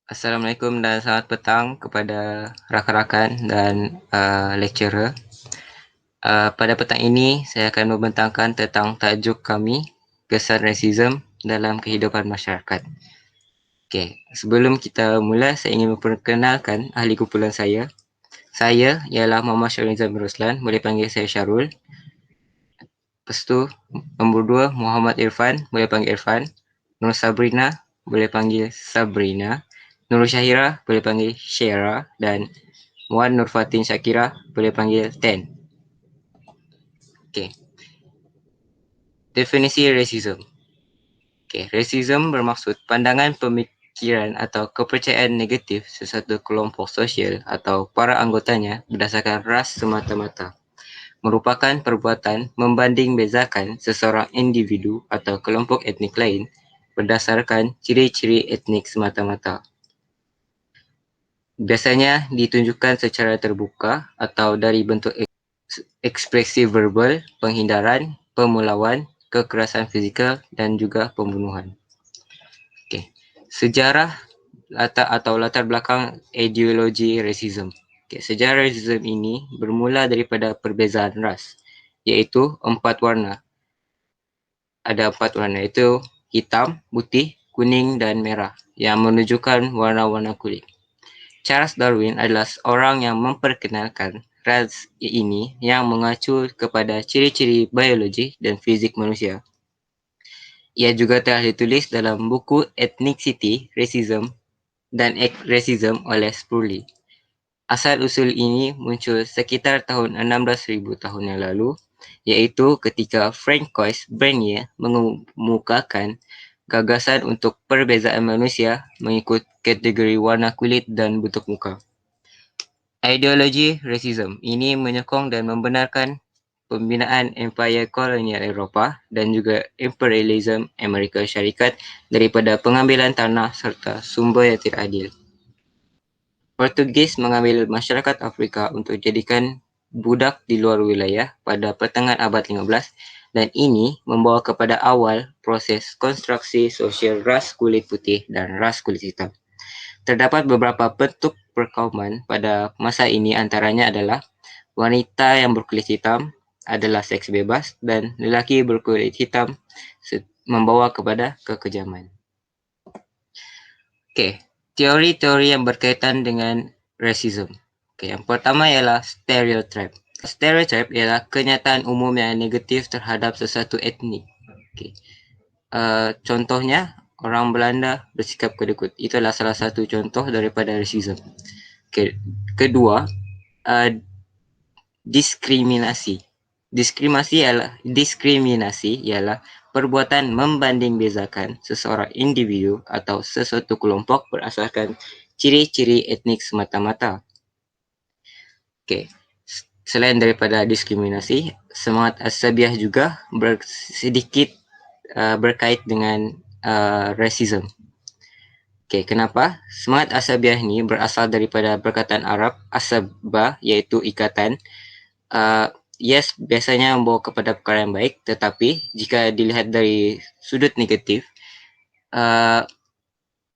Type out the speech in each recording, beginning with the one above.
Assalamualaikum dan selamat petang kepada rakan-rakan dan lecturer. Pada petang ini saya akan membentangkan tentang tajuk kami, kesan rasism dalam kehidupan masyarakat. Okey, sebelum kita mula saya ingin memperkenalkan ahli kumpulan saya. Saya ialah Muhammad Syarul Nizam Ruslan, boleh panggil saya Syarul. Lepas tu nombor 2 Muhammad Irfan, boleh panggil Irfan. Nur Sabrina, boleh panggil Sabrina. Nur Syahira, boleh panggil Syera, dan Wan Nurfatin Syakira, boleh panggil Ten. Okey. Definisi racism. Okey, racism bermaksud pandangan pemikiran atau kepercayaan negatif sesuatu kelompok sosial atau para anggotanya berdasarkan ras semata-mata. Merupakan perbuatan membanding bezakan seseorang individu atau kelompok etnik lain berdasarkan ciri-ciri etnik semata-mata. Biasanya ditunjukkan secara terbuka atau dari bentuk ekspresi verbal, penghindaran, pemulauan, kekerasan fizikal dan juga pembunuhan. Okey. Sejarah latar belakang ideologi rasism. Okay, sejarah rasism ini bermula daripada perbezaan ras, iaitu 4 warna. Ada 4 warna, iaitu hitam, putih, kuning dan merah yang menunjukkan warna-warna kulit. Charles Darwin adalah seorang yang memperkenalkan ras ini yang mengacu kepada ciri-ciri biologi dan fizik manusia. Ia juga telah ditulis dalam buku Ethnicity, Racism dan Racism oleh Spurley. Asal-usul ini muncul sekitar tahun 16,000 tahun yang lalu, iaitu ketika Francois Bernier mengemukakan gagasan untuk perbezaan manusia mengikut kategori warna kulit dan bentuk muka. Ideologi rasism ini menyokong dan membenarkan pembinaan empayar kolonial Eropah dan juga imperialism Amerika Syarikat daripada pengambilan tanah serta sumber yang tidak adil. Portugis mengambil masyarakat Afrika untuk jadikan budak di luar wilayah pada pertengahan abad 15 dan ini membawa kepada awal proses konstruksi sosial ras kulit putih dan ras kulit hitam. Terdapat beberapa bentuk perkauman pada masa ini, antaranya adalah wanita yang berkulit hitam adalah seks bebas dan lelaki berkulit hitam membawa kepada kekejaman. Okey, teori-teori yang berkaitan dengan racism. Okey, yang pertama ialah stereotype. Stereotype ialah kenyataan umum yang negatif terhadap sesuatu etnik. Okey. Contohnya, orang Belanda bersikap kedekut. Itulah salah satu contoh daripada racism. Okey. Kedua, diskriminasi. Diskriminasi ialah perbuatan membanding bezakan seseorang individu atau sesuatu kelompok berdasarkan ciri-ciri etnik semata-mata. Okey. Selain daripada diskriminasi, semangat asabiah juga sedikit berkait dengan racism. Okey, kenapa? Semangat asabiah ni berasal daripada perkataan Arab asabah, iaitu ikatan. Yes, biasanya membawa kepada perkara yang baik, tetapi jika dilihat dari sudut negatif,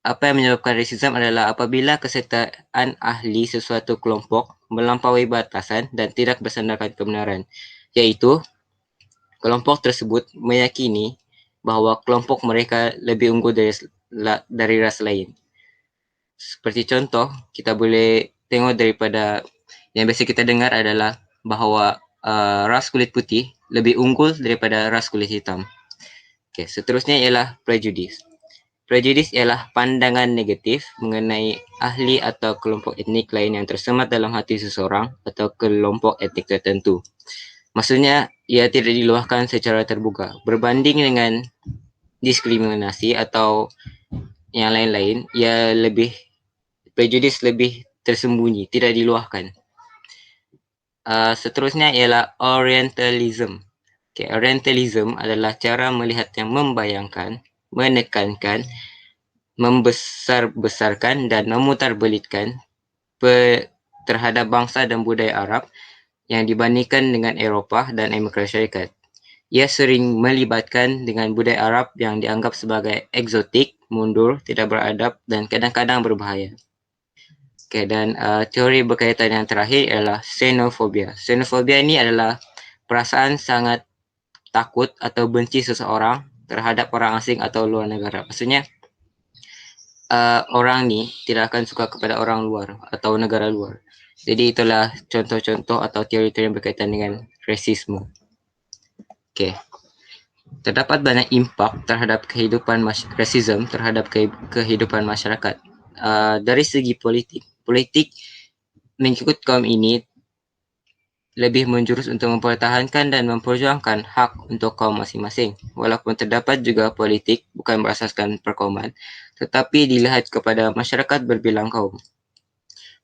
apa yang menyebabkan rasism adalah apabila kesertaan ahli sesuatu kelompok melampaui batasan dan tidak bersandarkan kebenaran, iaitu kelompok tersebut meyakini bahawa kelompok mereka lebih unggul dari ras lain. Seperti contoh, kita boleh tengok daripada yang biasa kita dengar adalah bahawa ras kulit putih lebih unggul daripada ras kulit hitam. Okay, seterusnya ialah prejudice. Prejudice ialah pandangan negatif mengenai ahli atau kelompok etnik lain yang tersemat dalam hati seseorang atau kelompok etnik tertentu. Maksudnya, ia tidak diluahkan secara terbuka. Berbanding dengan diskriminasi atau yang lain-lain, ia lebih prejudice lebih tersembunyi, tidak diluahkan. Seterusnya ialah Orientalism. Okay, Orientalism adalah cara melihat yang membayangkan, menekankan, membesar-besarkan dan memutarbelitkan terhadap bangsa dan budaya Arab yang dibandingkan dengan Eropah dan Amerika Syarikat. Ia sering melibatkan dengan budaya Arab yang dianggap sebagai eksotik mundur, tidak beradab dan kadang-kadang berbahaya. Okay, dan teori berkaitan yang terakhir ialah xenofobia. Xenofobia ini adalah perasaan sangat takut atau benci seseorang terhadap orang asing atau luar negara. Maksudnya orang ni tidak akan suka kepada orang luar atau negara luar. Jadi itulah contoh-contoh atau teori-teori yang berkaitan dengan rasisme. Okay. Terdapat banyak impak terhadap kehidupan rasisme terhadap kehidupan masyarakat. Dari segi politik mengikut kaum ini lebih menjurus untuk mempertahankan dan memperjuangkan hak untuk kaum masing-masing. Walaupun terdapat juga politik bukan berasaskan perkauman, tetapi dilihat kepada masyarakat berbilang kaum.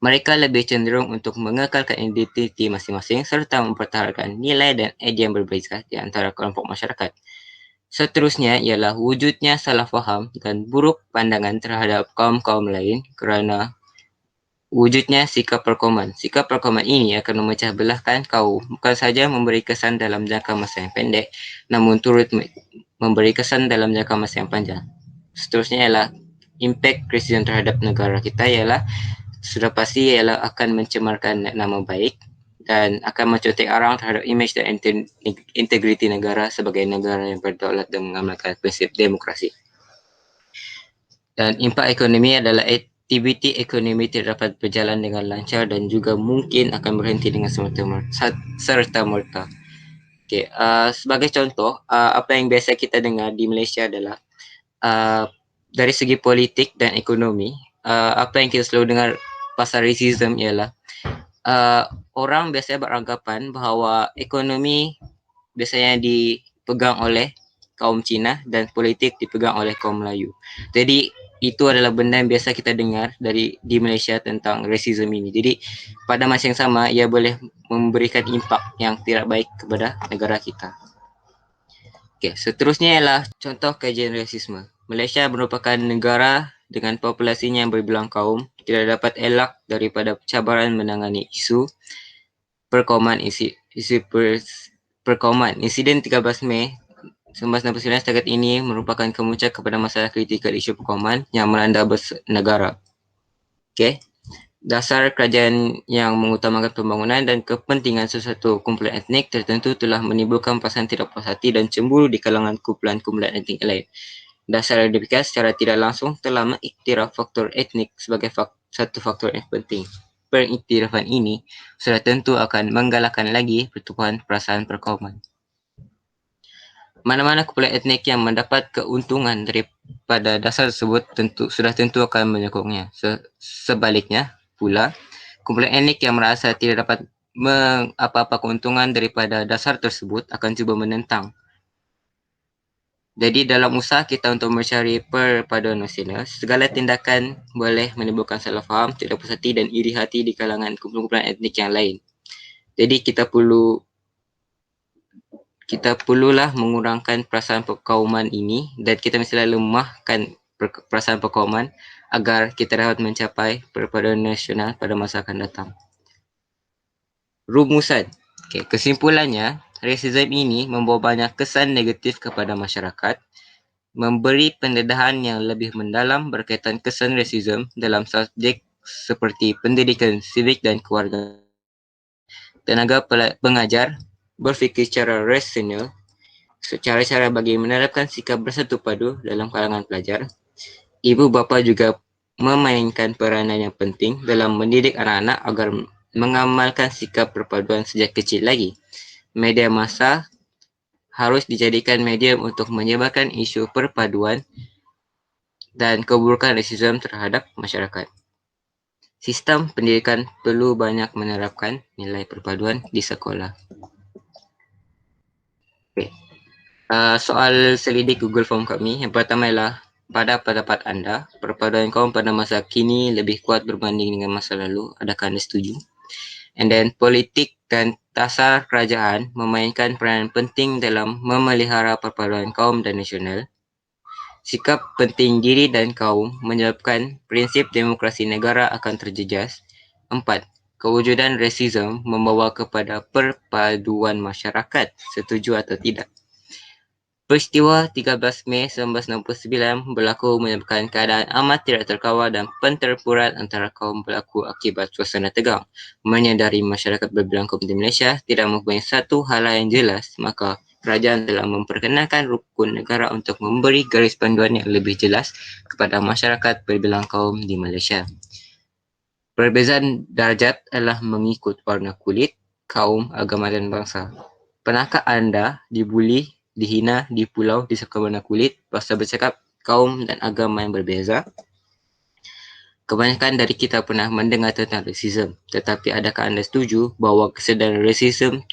Mereka lebih cenderung untuk mengekalkan identiti masing-masing serta mempertahankan nilai dan idea yang berbeza di antara kelompok masyarakat. Seterusnya ialah wujudnya salah faham dan buruk pandangan terhadap kaum-kaum lain kerana wujudnya sikap perkauman. Sikap perkauman ini akan memecah belahkan kaum, bukan saja memberi kesan dalam jangka masa yang pendek, namun turut memberi kesan dalam jangka masa yang panjang. Seterusnya ialah impact rasisme terhadap negara kita ialah sudah pasti ialah akan mencemarkan nama baik dan akan mencotek arang terhadap imej dan integriti negara sebagai negara yang berdaulat dan mengamalkan prinsip demokrasi. Dan impak ekonomi adalah aktiviti ekonomi tidak dapat berjalan dengan lancar dan juga mungkin akan berhenti dengan serta-merta. Okay, sebagai contoh, apa yang biasa kita dengar di Malaysia adalah dari segi politik dan ekonomi, apa yang kita selalu dengar pasal rasisme ialah orang biasanya beranggapan bahawa ekonomi biasanya dipegang oleh kaum Cina dan politik dipegang oleh kaum Melayu. Jadi itu adalah benda yang biasa kita dengar di Malaysia tentang rasisme ini. Jadi pada masa yang sama ia boleh memberikan impak yang tidak baik kepada negara kita. Okay, seterusnya ialah contoh kajian rasisme. Malaysia merupakan negara dengan populasinya yang berbilang kaum tidak dapat elak daripada cabaran menangani isu perkauman perkauman. Insiden 13 Mei 1969 setakat ini merupakan kemuncak kepada masalah kritikal isu perkauman yang melanda negara. Okay. Dasar kerajaan yang mengutamakan pembangunan dan kepentingan sesuatu kumpulan etnik tertentu telah menimbulkan perasaan tidak puas hati dan cemburu di kalangan kumpulan etnik lain. Dasar demikian secara tidak langsung telah mengiktiraf faktor etnik sebagai satu faktor yang penting. Pengiktirafan ini sudah tentu akan menggalakkan lagi pertumbuhan perasaan perkauman. Mana-mana kumpulan etnik yang mendapat keuntungan daripada dasar tersebut sudah tentu akan menyokongnya. Sebaliknya pula, kumpulan etnik yang merasa tidak dapat apa-apa keuntungan daripada dasar tersebut akan cuba menentang. Jadi dalam usaha kita untuk mencari perpaduan nasional, segala tindakan boleh menimbulkan salah faham, tidak puas hati dan iri hati di kalangan kumpulan etnik yang lain. Jadi kita perlulah mengurangkan perasaan perkauman ini dan kita mestilah lemahkan perasaan perkauman agar kita dapat mencapai perpaduan nasional pada masa akan datang. Rumusan. Okay, kesimpulannya, rasisme ini membawa banyak kesan negatif kepada masyarakat, memberi pendedahan yang lebih mendalam berkaitan kesan rasisme dalam subjek seperti pendidikan civic dan keluarga. Tenaga pengajar berfikir secara rasional, cara-cara bagi menerapkan sikap bersatu padu dalam kalangan pelajar. Ibu bapa juga memainkan peranan yang penting dalam mendidik anak-anak agar mengamalkan sikap perpaduan sejak kecil lagi. Media massa harus dijadikan medium untuk menyebarkan isu perpaduan dan keburukan rasisme terhadap masyarakat. Sistem pendidikan perlu banyak menerapkan nilai perpaduan di sekolah. Okay. Soal selidik Google Form kami. Yang pertama ialah, pada pendapat anda, perpaduan kaum pada masa kini lebih kuat berbanding dengan masa lalu. Adakah anda setuju? And then politik dan dasar kerajaan memainkan peranan penting dalam memelihara perpaduan kaum dan nasional. Sikap penting diri dan kaum menyebabkan prinsip demokrasi negara akan terjejas. 4. Kewujudan rasisme membawa kepada perpaduan masyarakat. Setuju atau tidak? Peristiwa 13 Mei 1969 berlaku menyebabkan keadaan amat tidak terkawal dan pentempuran antara kaum berlaku akibat suasana tegang. Menyadari masyarakat berbilang kaum di Malaysia tidak mempunyai satu hal yang jelas, maka kerajaan telah memperkenalkan rukun negara untuk memberi garis panduan yang lebih jelas kepada masyarakat berbilang kaum di Malaysia. Perbezaan darjat adalah mengikut warna kulit, kaum, agama dan bangsa. Pernahkah anda dibuli, dihina di pulau disebabkan warna kulit, pasal bercakap kaum dan agama yang berbeza? Kebanyakan dari kita pernah mendengar tentang rasisme, tetapi adakah anda setuju bahawa kesedaran rasisme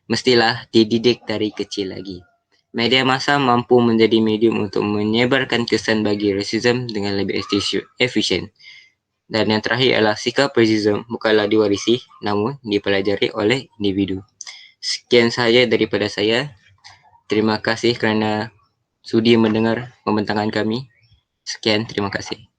mestilah dididik dari kecil lagi? Media massa mampu menjadi medium untuk menyebarkan kesan bagi rasisme dengan lebih efisien. Dan yang terakhir adalah sikap rasisme bukanlah diwarisi, namun dipelajari oleh individu. Sekian sahaja daripada saya. Terima kasih kerana sudi mendengar pembentangan kami. Sekian, terima kasih.